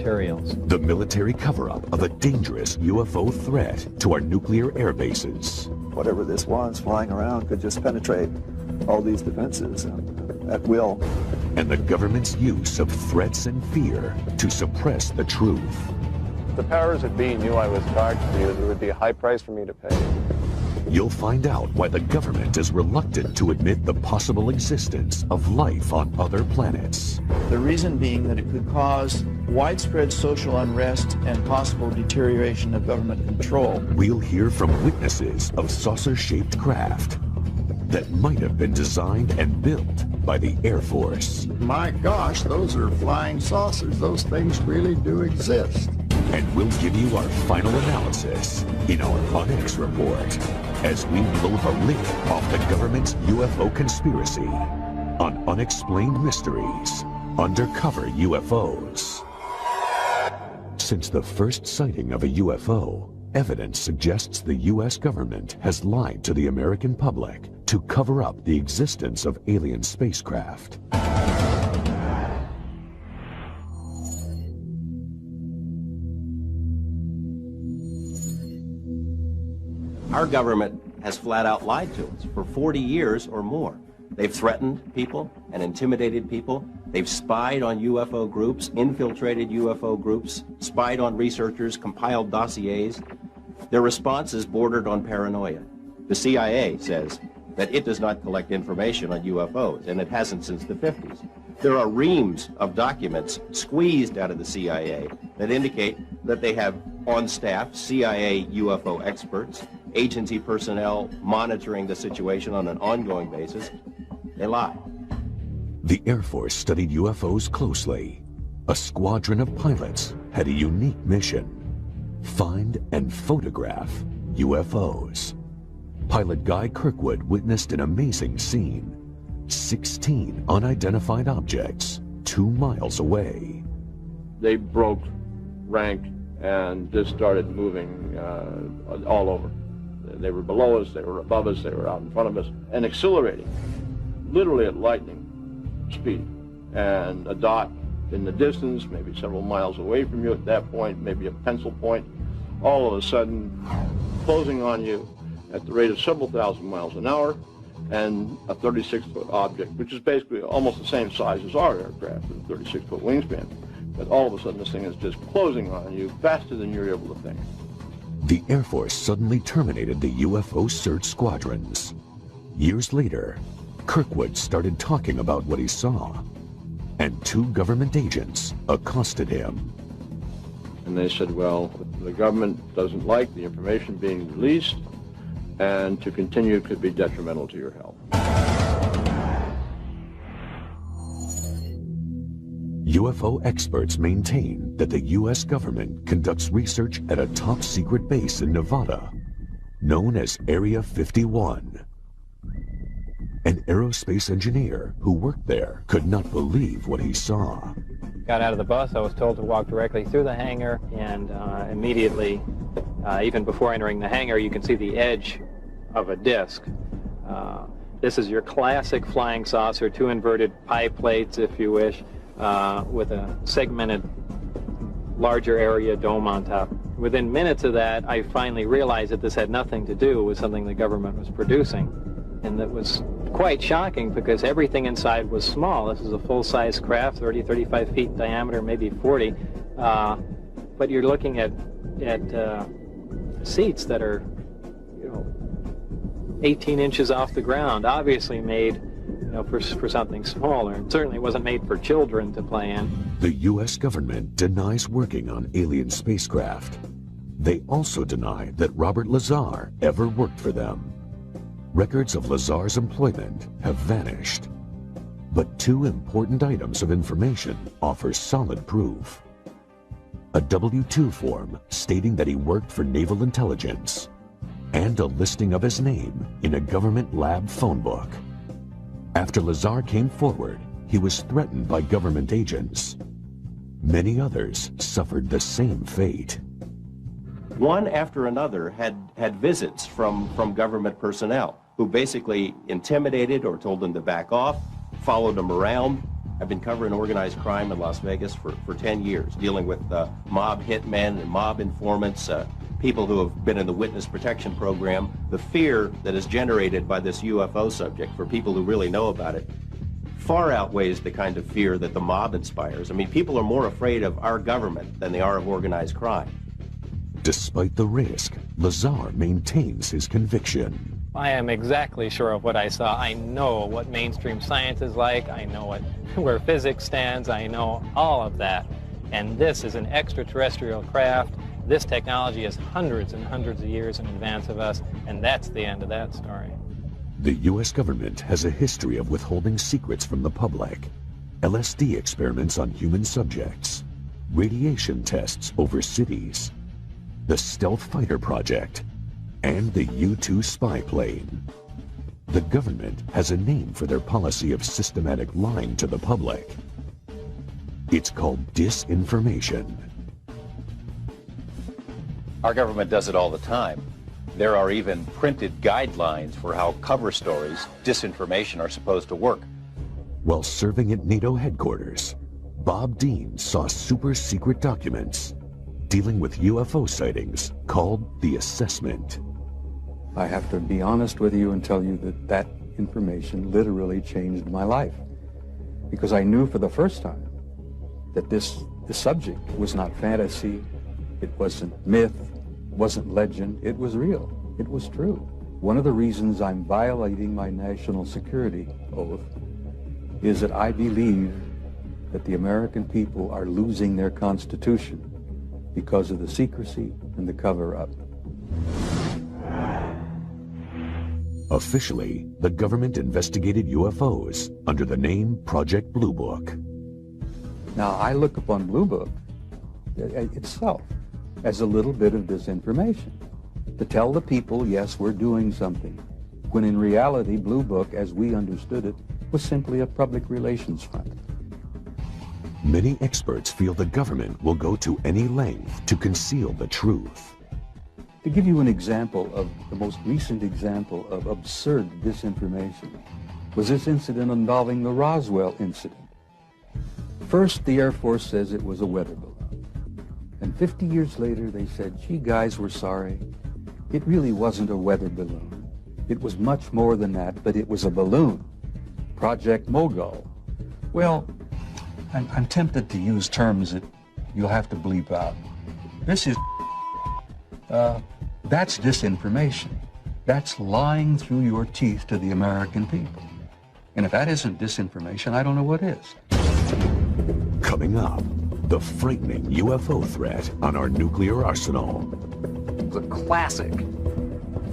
materials. The military cover-up of a dangerous UFO threat to our nuclear air bases. Whatever this was flying around could just penetrate all these defenses at will. And the government's use of threats and fear to suppress the truth. If the powers that be knew I was targeted, it would be a high price for me to pay. You'll find out why the government is reluctant to admit the possible existence of life on other planets. The reason being that it could cause widespread social unrest and possible deterioration of government control. We'll hear from witnesses of saucer-shaped craft that might have been designed and built by the Air Force. My gosh, those are flying saucers. Those things really do exist. And we'll give you our final analysis in our Unex report as we blow the lid off the government's UFO conspiracy on Unexplained Mysteries, Undercover UFOs. Since the first sighting of a UFO, evidence suggests the U.S. government has lied to the American public to cover up the existence of alien spacecraft. Our government has flat out lied to us for 40 years or more. They've threatened people and intimidated people. They've spied on UFO groups, infiltrated UFO groups, spied on researchers, compiled dossiers. Their response is bordered on paranoia. The CIA says that it does not collect information on UFOs, and it hasn't since the 50s. There are reams of documents squeezed out of the CIA that indicate that they have on staff CIA UFO experts, agency personnel monitoring the situation on an ongoing basis. They lie. The Air Force studied UFOs closely. A squadron of pilots had a unique mission: find and photograph UFOs. Pilot Guy Kirkwood witnessed an amazing scene: 16 unidentified objects 2 miles away. They broke rank and just started moving all over. They were below us, they were above us, they were out in front of us, and accelerating, literally at lightning speed. And a dot in the distance, maybe several miles away from you at that point, maybe a pencil point, all of a sudden closing on you at the rate of several thousand miles an hour, and a 36-foot object, which is basically almost the same size as our aircraft, with a 36-foot wingspan. But all of a sudden this thing is just closing on you faster than you're able to think. The Air Force suddenly terminated the UFO search squadrons. Years later, Kirkwood started talking about what he saw, and 2 government agents accosted him. And they said, well, the government doesn't like the information being released, and to continue could be detrimental to your health. UFO experts maintain that the U.S. government conducts research at a top-secret base in Nevada, known as Area 51. An aerospace engineer who worked there could not believe what he saw. Got out of the bus, I was told to walk directly through the hangar, and immediately, even before entering the hangar, you can see the edge of a disc. This is your classic flying saucer, 2 inverted pie plates, if you wish, with a segmented larger area dome on top. Within minutes of that, I finally realized that this had nothing to do with something the government was producing. And that was quite shocking because everything inside was small. This is a full-size craft, 30, 35 feet diameter, maybe 40. But you're looking at seats that are, 18 inches off the ground, obviously made for something smaller, and certainly wasn't made for children to play in. The U.S. government denies working on alien spacecraft. They also deny that Robert Lazar ever worked for them. Records of Lazar's employment have vanished. But 2 important items of information offer solid proof. A W-2 form stating that he worked for Naval Intelligence, and a listing of his name in a government lab phone book. After Lazar came forward, he was threatened by government agents. Many others suffered the same fate. One after another had visits from government personnel who basically intimidated or told them to back off, followed them around, I've been covering organized crime in Las Vegas for 10 years, dealing with mob hitmen and mob informants, people who have been in the witness protection program. The fear that is generated by this UFO subject for people who really know about it far outweighs the kind of fear that the mob inspires. I mean, people are more afraid of our government than they are of organized crime. Despite the risk, Lazar maintains his conviction. I am exactly sure of what I saw. I know what mainstream science is like. I know where physics stands. I know all of that. And this is an extraterrestrial craft. This technology is hundreds and hundreds of years in advance of us, and that's the end of that story. The U.S. government has a history of withholding secrets from the public. LSD experiments on human subjects, radiation tests over cities, the Stealth Fighter Project, and the U-2 spy plane. The government has a name for their policy of systematic lying to the public. It's called disinformation. Our government does it all the time. There are even printed guidelines for how cover stories, disinformation, are supposed to work. While serving at NATO headquarters, Bob Dean saw super-secret documents dealing with UFO sightings called the Assessment. I have to be honest with you and tell you that that information literally changed my life, because I knew for the first time that the subject was not fantasy, it wasn't myth, it wasn't legend, it was real, it was true. One of the reasons I'm violating my national security oath is that I believe that the American people are losing their Constitution because of the secrecy and the cover-up. Officially, the government investigated UFOs under the name Project Blue Book. Now, I look upon Blue Book itself as a little bit of disinformation, to tell the people, yes, we're doing something, when in reality, Blue Book, as we understood it, was simply a public relations front. Many experts feel the government will go to any length to conceal the truth. To give you an example of the most recent example of absurd disinformation was this incident involving the Roswell incident. First, the Air Force says it was a weather balloon. And 50 years later, they said, gee, guys, we're sorry. It really wasn't a weather balloon. It was much more than that, but it was a balloon. Project Mogul. Well, I'm tempted to use terms that you'll have to bleep out. This is that's disinformation. That's lying through your teeth to the American people. And if that isn't disinformation, I don't know what is. Coming up, the frightening UFO threat on our nuclear arsenal. It was a classic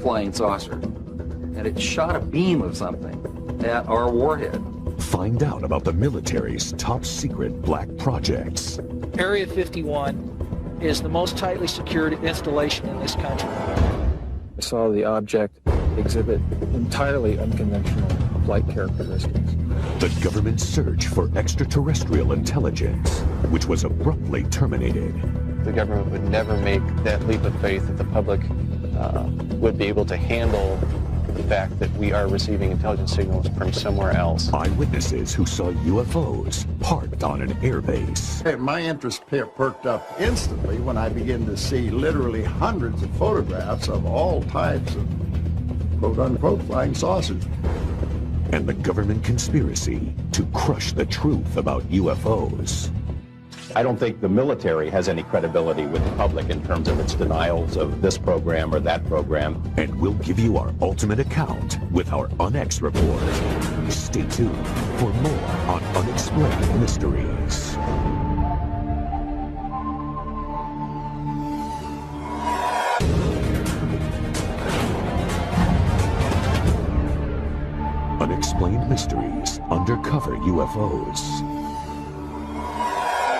flying saucer, and it shot a beam of something at our warhead. Find out about the military's top secret black projects. Area 51 is the most tightly secured installation in this country. I saw the object exhibit entirely unconventional flight characteristics. The government's search for extraterrestrial intelligence, which was abruptly terminated. The government would never make that leap of faith that the public would be able to handle the fact that we are receiving intelligence signals from somewhere else. Eyewitnesses who saw UFOs parked on an airbase. Hey, my interest perked up instantly when I began to see literally hundreds of photographs of all types of quote-unquote flying saucers. And the government conspiracy to crush the truth about UFOs. I don't think the military has any credibility with the public in terms of its denials of this program or that program. And we'll give you our ultimate account with our UNX report. Stay tuned for more on Unexplained Mysteries. Unexplained Mysteries, Undercover UFOs.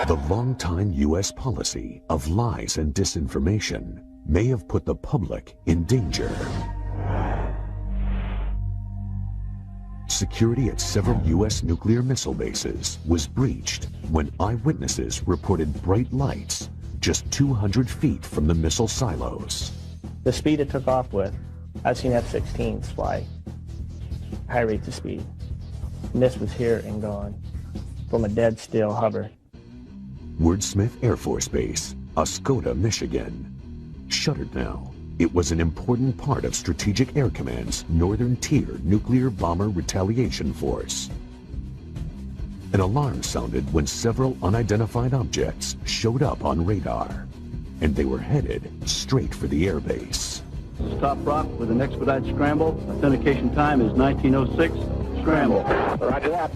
The long-time U.S. policy of lies and disinformation may have put the public in danger. Security at several U.S. nuclear missile bases was breached when eyewitnesses reported bright lights just 200 feet from the missile silos. The speed it took off with, I've seen F-16s fly high rates of speed. And this was here and gone. from a dead still hover. Wordsmith Air Force Base, Oscoda, Michigan. Shuttered now, it was an important part of Strategic Air Command's Northern Tier Nuclear Bomber Retaliation Force. An alarm sounded when several unidentified objects showed up on radar, and they were headed straight for the airbase. Stop rock with an expedite scramble. Authentication time is 1906. Scramble. Roger that.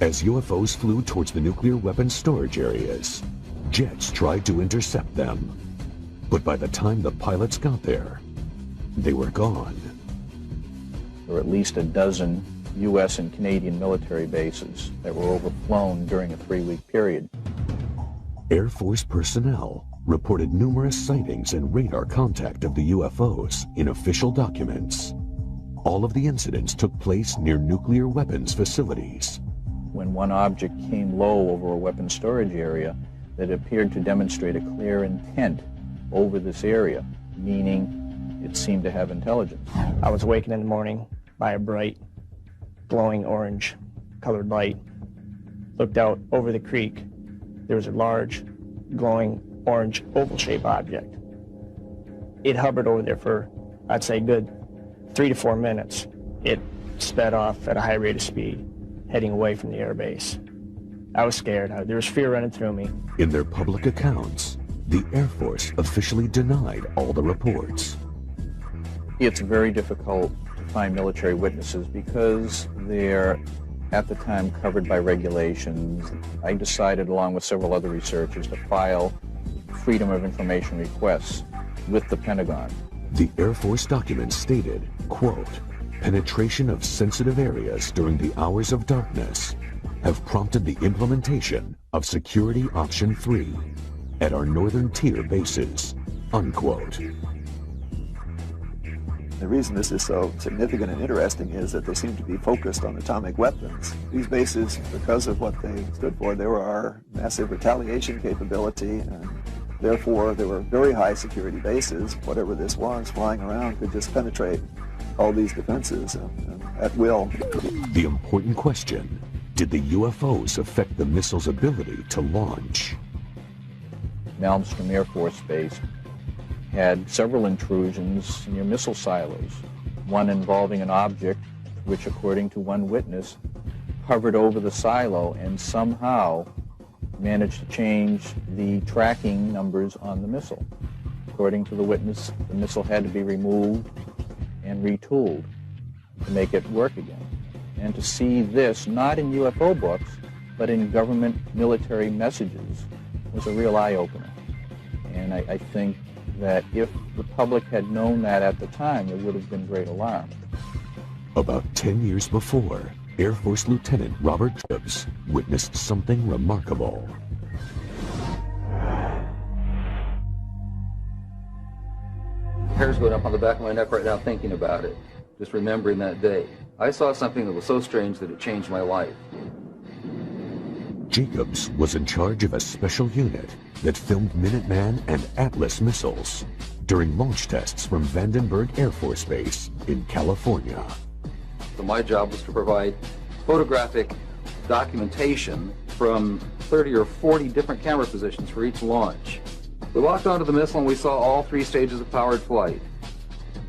As UFOs flew towards the nuclear weapons storage areas, jets tried to intercept them. But by the time the pilots got there, they were gone. There were at least a dozen U.S. and Canadian military bases that were overflown during a 3-week period. Air Force personnel reported numerous sightings and radar contact of the UFOs in official documents. All of the incidents took place near nuclear weapons facilities. When one object came low over a weapons storage area, that appeared to demonstrate a clear intent over this area, meaning it seemed to have intelligence. I was awakened in the morning by a bright, glowing orange colored light. Looked out over the creek. There was a large, glowing orange oval-shaped object. It hovered over there for, I'd say, good 3 to 4 minutes. It sped off at a high rate of speed, heading away from the air base. I was scared. There was fear running through me. In their public accounts, the Air Force officially denied all the reports. It's very difficult to find military witnesses because they're, at the time, covered by regulations. I decided, along with several other researchers, to file Freedom of Information requests with the Pentagon. The Air Force documents stated, quote, penetration of sensitive areas during the hours of darkness have prompted the implementation of Security Option 3 at our Northern Tier bases, unquote. The reason this is so significant and interesting is that they seem to be focused on atomic weapons. These bases, because of what they stood for, they were our massive retaliation capability, and therefore they were very high security bases. Whatever this was flying around could just penetrate all these defenses at will. The important question, did the UFOs affect the missile's ability to launch? Malmstrom Air Force Base had several intrusions near missile silos, one involving an object which, according to one witness, hovered over the silo and somehow managed to change the tracking numbers on the missile. According to the witness, the missile had to be removed and retooled to make it work again. And to see this, not in UFO books, but in government military messages, was a real eye-opener. And I think that if the public had known that at the time, there would have been great alarm. About 10 years before, Air Force Lieutenant Robert Jacobs witnessed something remarkable. Hair's going up on the back of my neck right now thinking about it, just remembering that day. I saw something that was so strange that it changed my life. Jacobs was in charge of a special unit that filmed Minuteman and Atlas missiles during launch tests from Vandenberg Air Force Base in California. So my job was to provide photographic documentation from 30 or 40 different camera positions for each launch. We walked onto the missile and we saw all 3 stages of powered flight.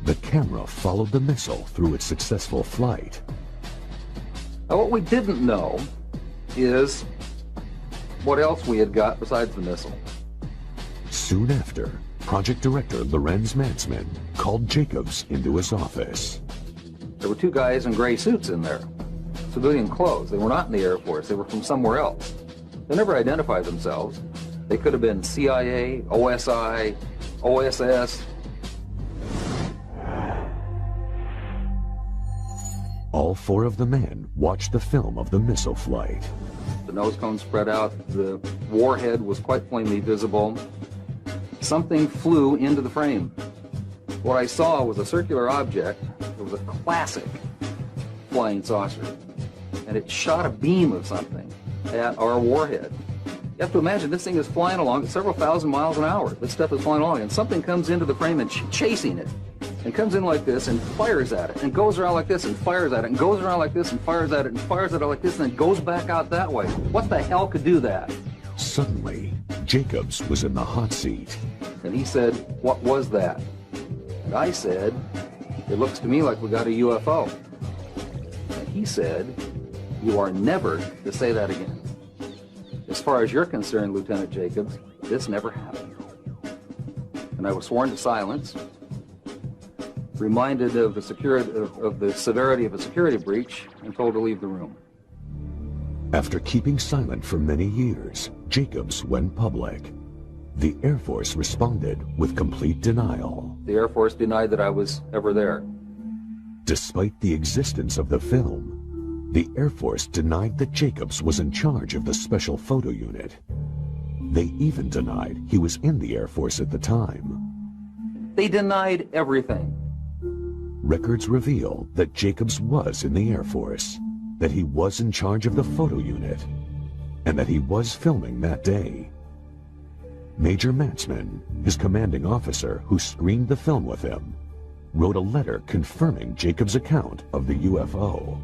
The camera followed the missile through its successful flight. Now what we didn't know is what else we had got besides the missile. Soon after, Project Director Lorenz Mansman called Jacobs into his office. There were 2 guys in gray suits in there, civilian clothes. They were not in the Air Force. They were from somewhere else. They never identified themselves. They could have been CIA, OSI, OSS. All 4 of the men watched the film of the missile flight. The nose cone spread out. The warhead was quite plainly visible. Something flew into the frame. What I saw was a circular object. It was a classic flying saucer. And it shot a beam of something at our warhead. You have to imagine this thing is flying along at several thousand miles an hour. This stuff is flying along, and something comes into the frame and chasing it. and comes in like this and fires at it and goes around like this and fires at it and goes around like this and fires at it and fires at it like this and then goes back out that way. What the hell could do that? Suddenly, Jacobs was in the hot seat. And he said, what was that? And I said, it looks to me like we got a UFO. And he said, you are never to say that again. As far as you're concerned, Lieutenant Jacobs, this never happened. And I was sworn to silence, reminded of the severity of a security breach, and told to leave the room. After keeping silent for many years, Jacobs went public. The Air Force responded with complete denial. The Air Force denied that I was ever there. Despite the existence of the film, the Air Force denied that Jacobs was in charge of the Special Photo Unit. They even denied he was in the Air Force at the time. They denied everything. Records reveal that Jacobs was in the Air Force, that he was in charge of the photo unit, and that he was filming that day. Major Matzman, his commanding officer who screened the film with him, wrote a letter confirming Jacobs' account of the UFO.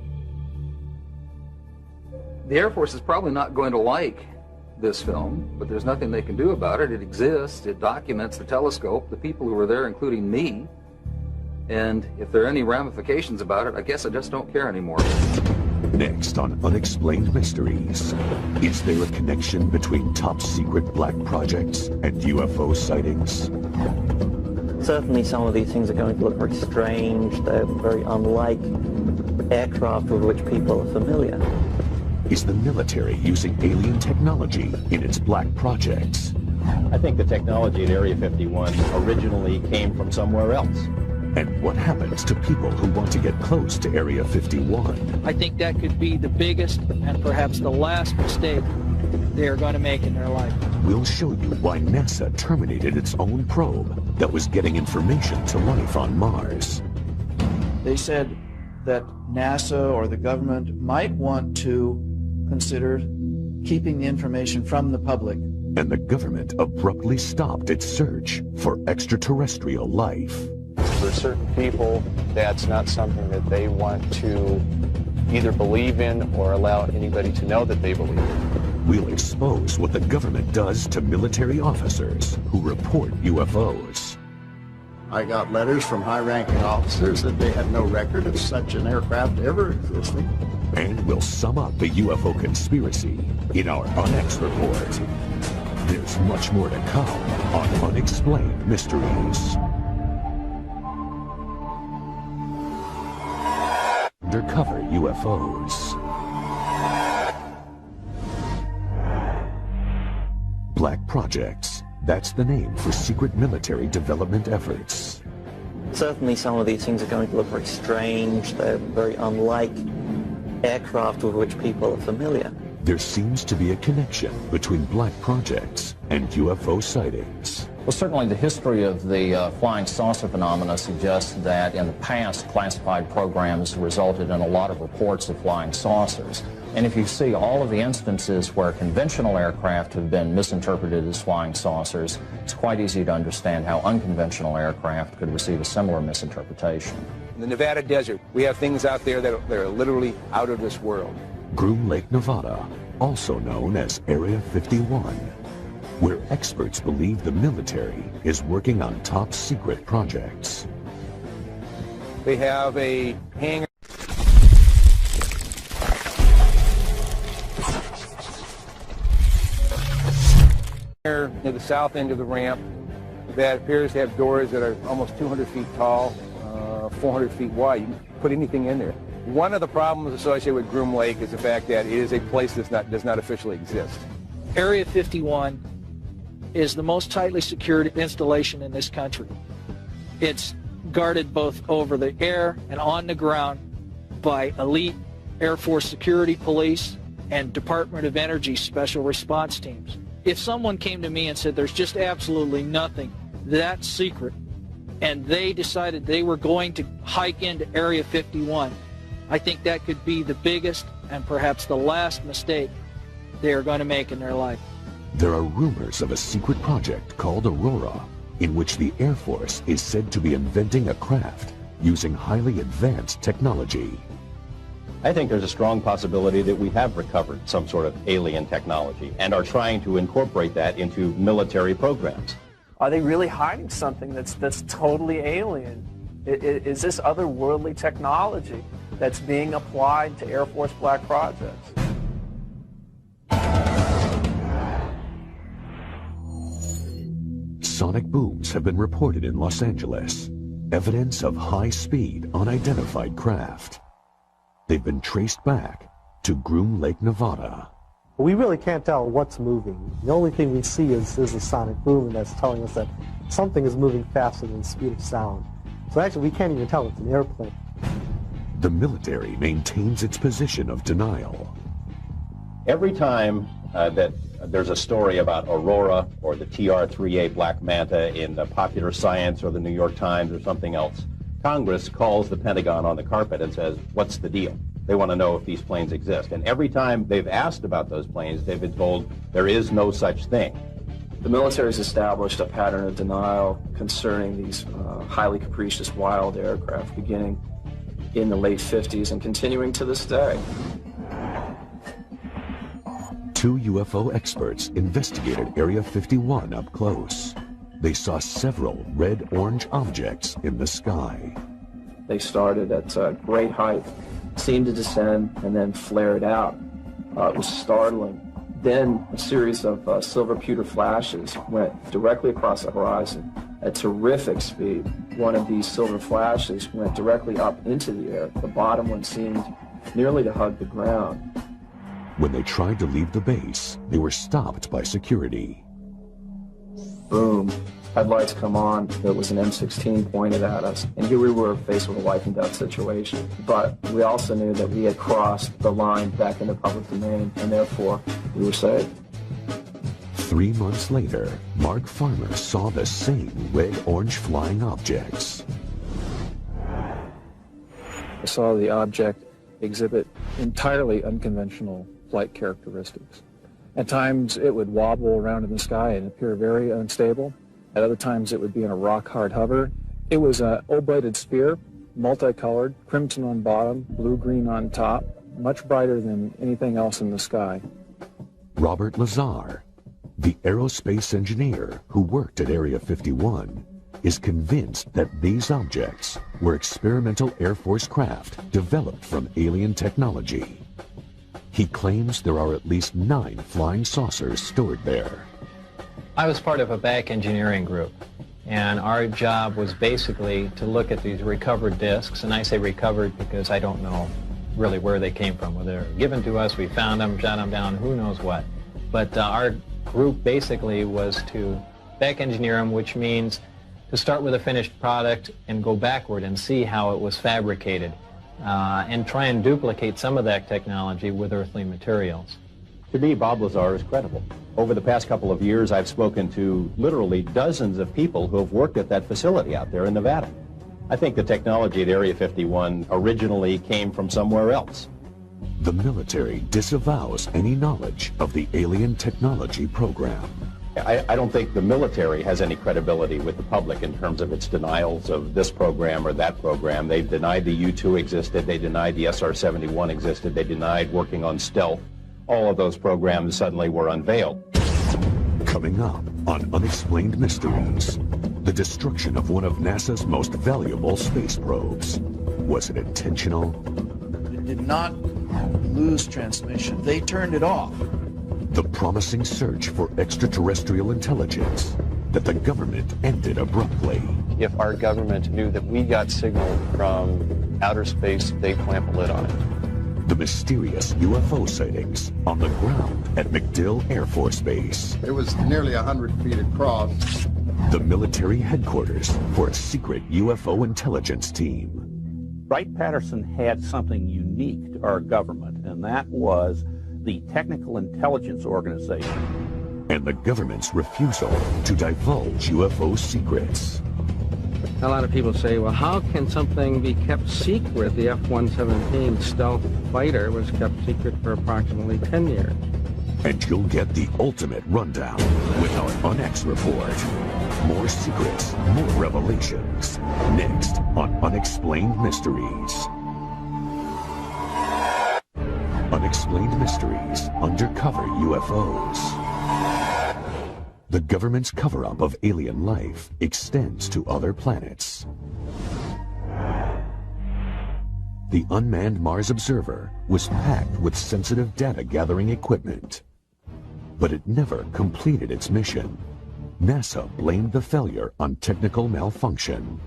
The Air Force is probably not going to like this film, but there's nothing they can do about it. It exists, it documents the telescope, the people who were there, including me, and if there are any ramifications about it, I guess I just don't care anymore. Next on Unexplained Mysteries, is there a connection between top-secret black projects and UFO sightings? Certainly some of these things are going to look very strange. They're very unlike aircraft with which people are familiar. Is the military using alien technology in its black projects? I think the technology at Area 51 originally came from somewhere else. And what happens to people who want to get close to Area 51? I think that could be the biggest and perhaps the last mistake they are going to make in their life. We'll show you why NASA terminated its own probe that was getting information to life on Mars. They said that NASA or the government might want to consider keeping the information from the public. And the government abruptly stopped its search for extraterrestrial life. For certain people, that's not something that they want to either believe in or allow anybody to know that they believe in. We'll expose what the government does to military officers who report UFOs. I got letters from high-ranking officers that they had no record of such an aircraft ever existing. And we'll sum up the UFO conspiracy in our Unex report. There's much more to come on Unexplained Mysteries. Undercover UFOs. Black projects. That's the name for secret military development efforts. Certainly some of these things are going to look very strange. They're very unlike aircraft with which people are familiar. There seems to be a connection between black projects and UFO sightings. Well, certainly the history of the flying saucer phenomena suggests that in the past, classified programs resulted in a lot of reports of flying saucers. And if you see all of the instances where conventional aircraft have been misinterpreted as flying saucers, it's quite easy to understand how unconventional aircraft could receive a similar misinterpretation. In the Nevada desert, we have things out there that are literally out of this world. Groom Lake, Nevada, also known as Area 51, where experts believe the military is working on top-secret projects. They have a hangar near the south end of the ramp that appears to have doors that are almost 200 feet tall, 400 feet wide. You can put anything in there. One of the problems associated with Groom Lake is the fact that it is a place that does not officially exist. Area 51 is the most tightly secured installation in this country. It's guarded both over the air and on the ground by elite Air Force security police and Department of Energy special response teams. If someone came to me and said there's just absolutely nothing that's secret, and they decided they were going to hike into Area 51, I think that could be the biggest and perhaps the last mistake they are going to make in their life. There are rumors of a secret project called Aurora in which the Air Force is said to be inventing a craft using highly advanced technology. I think there's a strong possibility that we have recovered some sort of alien technology and are trying to incorporate that into military programs. Are they really hiding something that's totally alien? Is this otherworldly technology that's being applied to Air Force black projects? Sonic booms have been reported in Los Angeles, evidence of high-speed, unidentified craft. They've been traced back to Groom Lake, Nevada. We really can't tell what's moving. The only thing we see is a sonic boom, and that's telling us that something is moving faster than the speed of sound. So actually, we can't even tell it's an airplane. The military maintains its position of denial. Every time that there's a story about Aurora or the TR-3A Black Manta in the Popular Science or the New York Times or something else, Congress calls the Pentagon on the carpet and says, what's the deal? They want to know if these planes exist. And every time they've asked about those planes, they've been told there is no such thing. The military has established a pattern of denial concerning these highly capricious wild aircraft beginning in the late 50s and continuing to this day. 2 UFO experts investigated Area 51 up close. They saw several red-orange objects in the sky. They started at great height, seemed to descend, and then flared out. It was startling. Then a series of silver pewter flashes went directly across the horizon at terrific speed. One of these silver flashes went directly up into the air. The bottom one seemed nearly to hug the ground. When they tried to leave the base, they were stopped by security. Boom. Headlights come on. There was an M16 pointed at us. And here we were faced with a life and death situation. But we also knew that we had crossed the line back into public domain, and therefore we were saved. 3 months later, Mark Farmer saw the same red-orange flying objects. I saw the object exhibit entirely unconventional flight characteristics. At times it would wobble around in the sky and appear very unstable. At other times it would be in a rock-hard hover. It was an O-bladed sphere, multicolored, crimson on bottom, blue-green on top, much brighter than anything else in the sky. Robert Lazar, the aerospace engineer who worked at Area 51, is convinced that these objects were experimental Air Force craft developed from alien technology. He claims there are at least 9 flying saucers stored there. I was part of a back engineering group, and our job was basically to look at these recovered discs, and I say recovered because I don't know really where they came from, whether they were given to us, we found them, shot them down, who knows what. But our group basically was to back engineer them, which means to start with a finished product and go backward and see how it was fabricated, and try and duplicate some of that technology with earthly materials. To me, Bob Lazar is credible. Over the past couple of years, I've spoken to literally dozens of people who have worked at that facility out there in Nevada. I think the technology at Area 51 originally came from somewhere else. The military disavows any knowledge of the alien technology program. I don't think the military has any credibility with the public in terms of its denials of this program or that program. They've denied the U-2 existed, they denied the SR-71 existed, they denied working on stealth. All of those programs suddenly were unveiled. Coming up on Unexplained Mysteries, the destruction of one of NASA's most valuable space probes. Was it intentional? It did not lose transmission. They turned it off. The promising search for extraterrestrial intelligence that the government ended abruptly. If our government knew that we got signal from outer space, they'd clamp a lid on it. The mysterious UFO sightings on the ground at MacDill Air Force Base. It was nearly 100 feet across. The military headquarters for a secret UFO intelligence team. Wright-Patterson had something unique to our government, and that was the Technical Intelligence Organization. And the government's refusal to divulge UFO secrets. A lot of people say, well, how can something be kept secret? The F-117 stealth fighter was kept secret for approximately 10 years. And you'll get the ultimate rundown with our UNX report. More secrets, more revelations. Next on Unexplained Mysteries. Unexplained Mysteries, Undercover UFOs. The government's cover-up of alien life extends to other planets. The unmanned Mars Observer was packed with sensitive data-gathering equipment. But it never completed its mission. NASA blamed the failure on technical malfunction.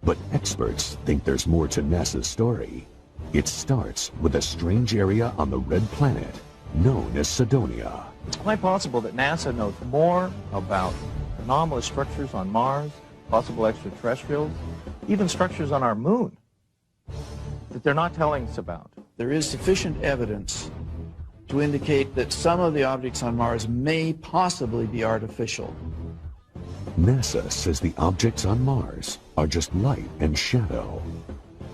But experts think there's more to NASA's story. It starts with a strange area on the red planet known as Cydonia. It's quite possible that NASA knows more about anomalous structures on Mars, possible extraterrestrials, even structures on our moon that they're not telling us about. There is sufficient evidence to indicate that some of the objects on Mars may possibly be artificial. NASA says the objects on Mars are just light and shadow.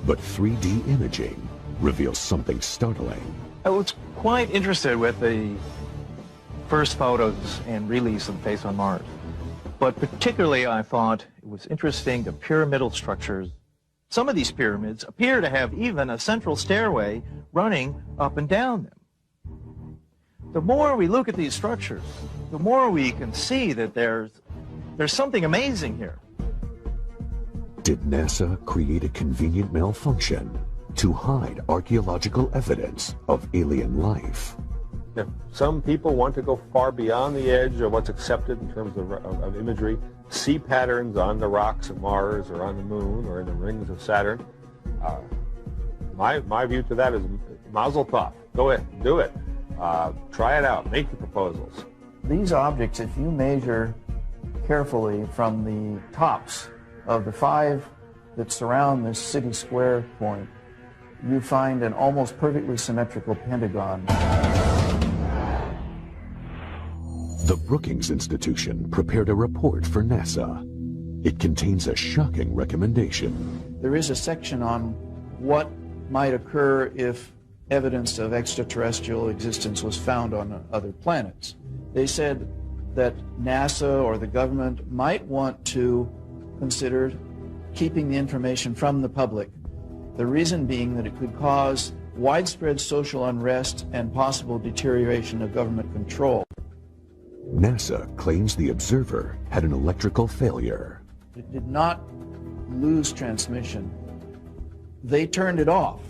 But 3D imaging reveals something startling. I was quite interested with the first photos and release of the face on Mars. But particularly I thought it was interesting the pyramidal structures. Some of these pyramids appear to have even a central stairway running up and down them. The more we look at these structures, the more we can see that there's something amazing here. Did NASA create a convenient malfunction to hide archaeological evidence of alien life? If some people want to go far beyond the edge of what's accepted in terms of imagery, see patterns on the rocks of Mars or on the Moon or in the rings of Saturn, my view to that is mazel tov. Go ahead, do it. Try it out. Make the proposals. These objects, if you measure carefully from the tops of the 5 that surround this city square point, you find an almost perfectly symmetrical pentagon. The Brookings Institution prepared a report for NASA. It contains a shocking recommendation. There is a section on what might occur if evidence of extraterrestrial existence was found on other planets. They said that NASA or the government might want to consider keeping the information from the public. The reason being that it could cause widespread social unrest and possible deterioration of government control. NASA claims the observer had an electrical failure. It did not lose transmission. They turned it off.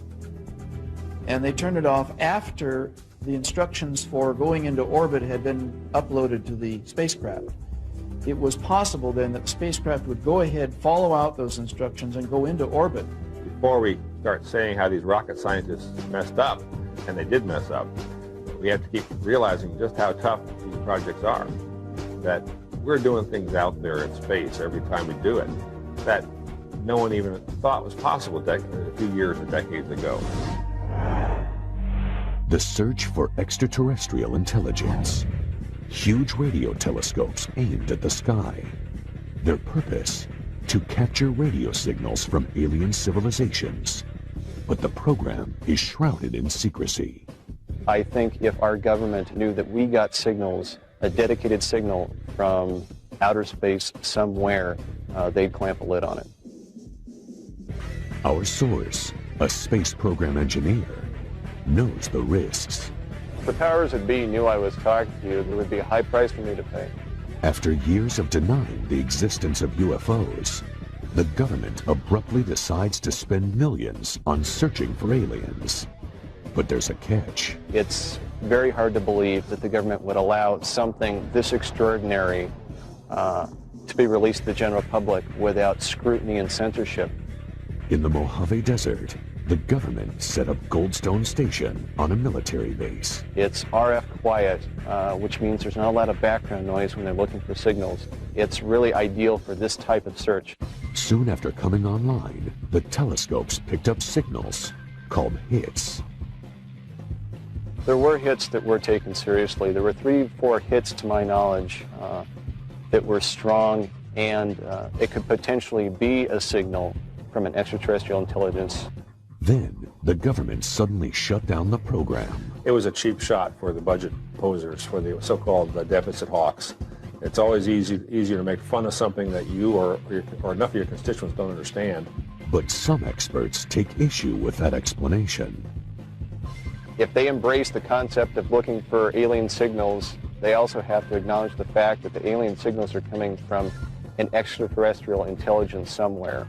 And they turned it off after the instructions for going into orbit had been uploaded to the spacecraft. It was possible then that the spacecraft would go ahead, follow out those instructions, and go into orbit. Before we start saying how these rocket scientists messed up, and they did mess up, we have to keep realizing just how tough these projects are. That we're doing things out there in space every time we do it that no one even thought was possible a few years or decades ago. The search for extraterrestrial intelligence. Huge radio telescopes aimed at the sky. Their purpose? To capture radio signals from alien civilizations. But the program is shrouded in secrecy. I think if our government knew that we got signals, a dedicated signal from outer space somewhere, they'd clamp a lid on it. Our source, a space program engineer, knows the risks. If the powers that be knew I was talking to you, there would be a high price for me to pay. After years of denying the existence of UFOs, the government abruptly decides to spend millions on searching for aliens. But there's a catch. It's very hard to believe that the government would allow something this extraordinary to be released to the general public without scrutiny and censorship. In the Mojave Desert, the government set up Goldstone Station on a military base. It's RF quiet, which means there's not a lot of background noise when they're looking for signals. It's really ideal for this type of search. Soon after coming online, the telescopes picked up signals called hits. There were hits that were taken seriously. There were 3-4 hits, to my knowledge, that were strong, and it could potentially be a signal from an extraterrestrial intelligence. Then, the government suddenly shut down the program. It was a cheap shot for the budget posers, for the so-called deficit hawks. It's always easier to make fun of something that you or enough of your constituents don't understand. But some experts take issue with that explanation. If they embrace the concept of looking for alien signals, they also have to acknowledge the fact that the alien signals are coming from an extraterrestrial intelligence somewhere.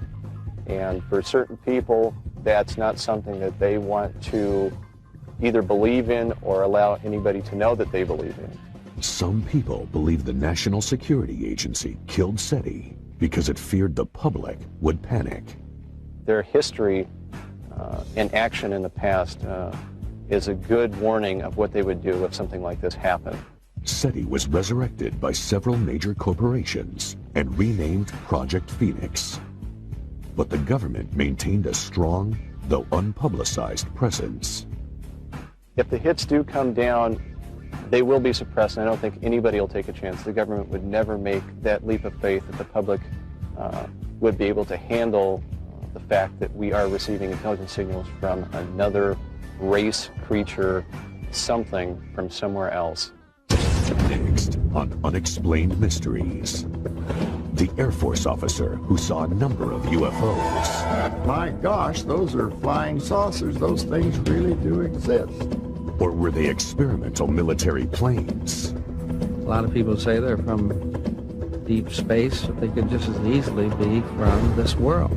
And for certain people, that's not something that they want to either believe in or allow anybody to know that they believe in. Some people believe the National Security Agency killed SETI because it feared the public would panic. Their history and action in the past is a good warning of what they would do if something like this happened. SETI was resurrected by several major corporations and renamed Project Phoenix. But the government maintained a strong, though unpublicized, presence. If the hits do come down, they will be suppressed, and I don't think anybody will take a chance. The government would never make that leap of faith that the public would be able to handle the fact that we are receiving intelligence signals from another race, creature, something from somewhere else. Next on Unexplained Mysteries, the Air Force officer who saw a number of UFOs. My gosh, those are flying saucers. Those things really do exist. Or were they experimental military planes? A lot of people say they're from deep space, but they could just as easily be from this world.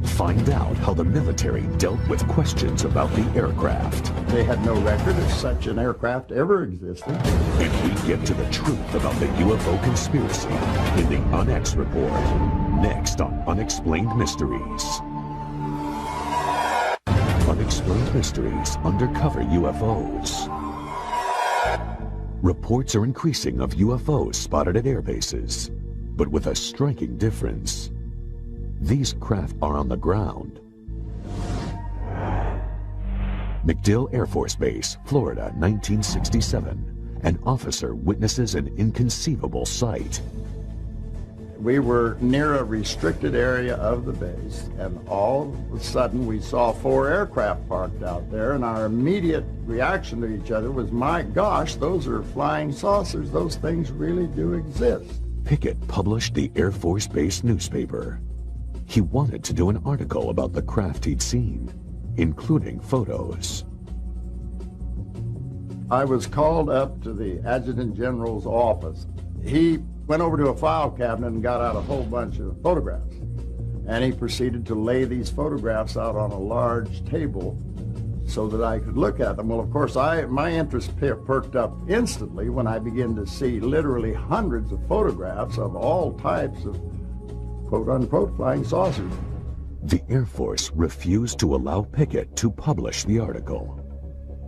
Find out how the military dealt with questions about the aircraft. They had no record of such an aircraft ever existing. And we get to the truth about the UFO conspiracy in the UNX Report, next on Unexplained Mysteries. Unexplained Mysteries Undercover UFOs. Reports are increasing of UFOs spotted at air bases, but with a striking difference. These craft are on the ground. MacDill Air Force Base, Florida, 1967. An officer witnesses an inconceivable sight. We were near a restricted area of the base, and all of a sudden we saw 4 aircraft parked out there, and our immediate reaction to each other was, my gosh, those are flying saucers. Those things really do exist. Pickett published the Air Force Base newspaper. He wanted to do an article about the craft he'd seen, including photos. I was called up to the Adjutant General's office. He went over to a file cabinet and got out a whole bunch of photographs. And he proceeded to lay these photographs out on a large table so that I could look at them. Well, of course, my interest perked up instantly when I began to see literally hundreds of photographs of all types of quote-unquote flying saucers. The Air Force refused to allow Pickett to publish the article.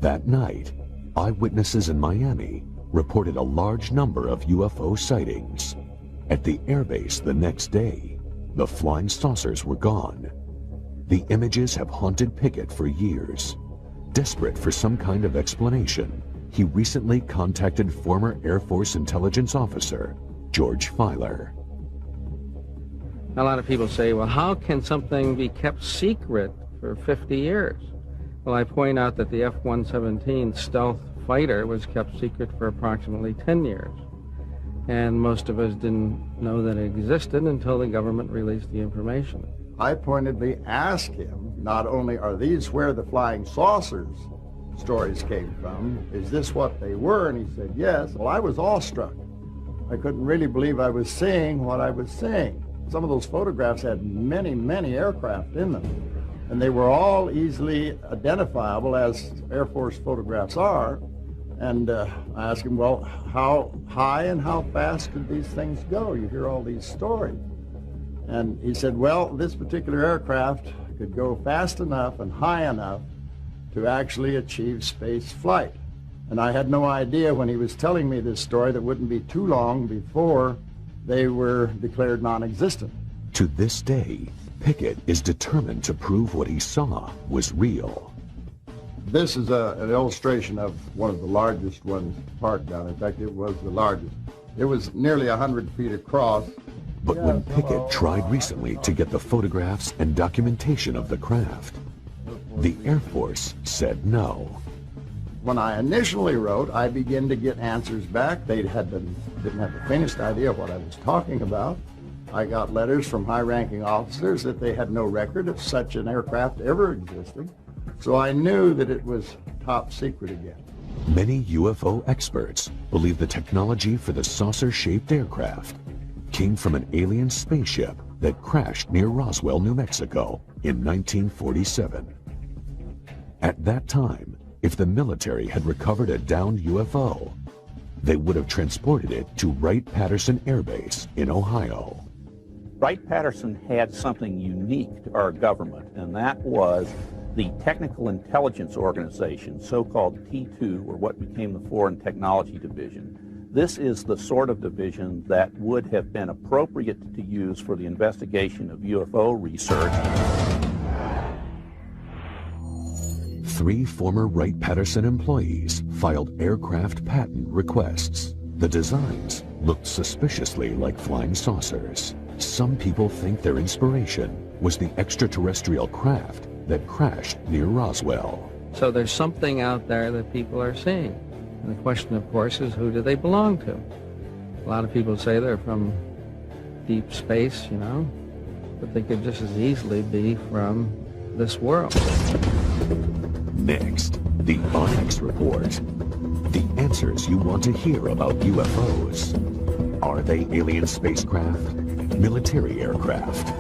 That night, eyewitnesses in Miami reported a large number of UFO sightings. At the airbase the next day, the flying saucers were gone. The images have haunted Pickett for years. Desperate for some kind of explanation, he recently contacted former Air Force intelligence officer George Filer. A lot of people say, well, how can something be kept secret for 50 years? Well, I point out that the F-117 stealth fighter was kept secret for approximately 10 years. And most of us didn't know that it existed until the government released the information. I pointedly asked him, not only are these where the flying saucers stories came from, is this what they were? And he said, yes. Well, I was awestruck. I couldn't really believe I was seeing what I was seeing. Some of those photographs had many, many aircraft in them, and they were all easily identifiable as Air Force photographs are. And I asked him, well, how high and how fast could these things go? You hear all these stories. And he said, well, this particular aircraft could go fast enough and high enough to actually achieve space flight. And I had no idea when he was telling me this story that it wouldn't be too long before they were declared non-existent. To this day, Pickett is determined to prove what he saw was real. This is an illustration of one of the largest ones parked down. In fact, it was the largest. It was nearly 100 feet across. But when Pickett tried recently to get the photographs and documentation of the craft, the Air Force said no. When I initially wrote, I began to get answers back. They didn't have the faintest idea what I was talking about. I got letters from high-ranking officers that they had no record of such an aircraft ever existing. So I knew that it was top secret again. Many UFO experts believe the technology for the saucer-shaped aircraft came from an alien spaceship that crashed near Roswell, New Mexico in 1947. At that time, if the military had recovered a downed UFO, they would have transported it to Wright-Patterson Air Base in Ohio. Wright-Patterson had something unique to our government, and that was the Technical Intelligence Organization, so-called T2, or what became the Foreign Technology Division. This is the sort of division that would have been appropriate to use for the investigation of UFO research. 3 former Wright-Patterson employees filed aircraft patent requests. The designs looked suspiciously like flying saucers. Some people think their inspiration was the extraterrestrial craft that crashed near Roswell. So there's something out there that people are seeing. And the question, of course, is who do they belong to? A lot of people say they're from deep space, you know, but they could just as easily be from this world. Next, the Onyx Report. The answers you want to hear about UFOs. Are they alien spacecraft, military aircraft,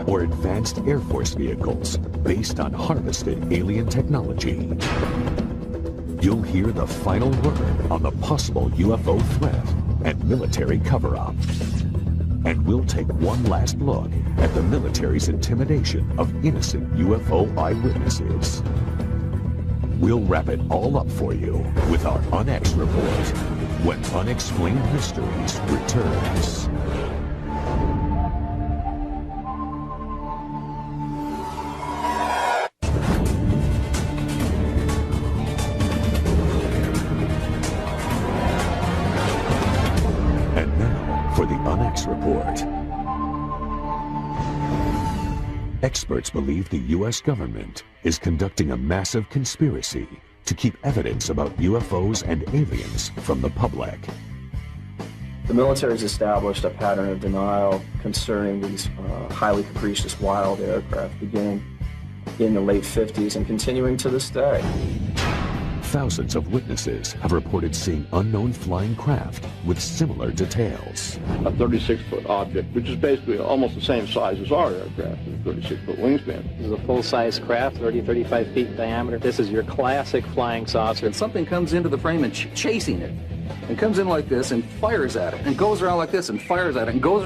or advanced Air Force vehicles based on harvested alien technology? You'll hear the final word on the possible UFO threat and military cover-up. And we'll take one last look at the military's intimidation of innocent UFO eyewitnesses. We'll wrap it all up for you with our Unex Report when Unexplained Mysteries returns. And now for the Unex Report. Experts believe the U.S. government is conducting a massive conspiracy to keep evidence about UFOs and aliens from the public. The military has established a pattern of denial concerning these highly capricious wild aircraft beginning in the late 50s and continuing to this day. Thousands of witnesses have reported seeing unknown flying craft with similar details. A 36-foot object, which is basically almost the same size as our aircraft, a 36-foot wingspan. This is a full-size craft, 35 feet in diameter. This is your classic flying saucer. And something comes into the frame and chasing it, and comes in like this and fires at it, and goes around like this and fires at it, and goes around.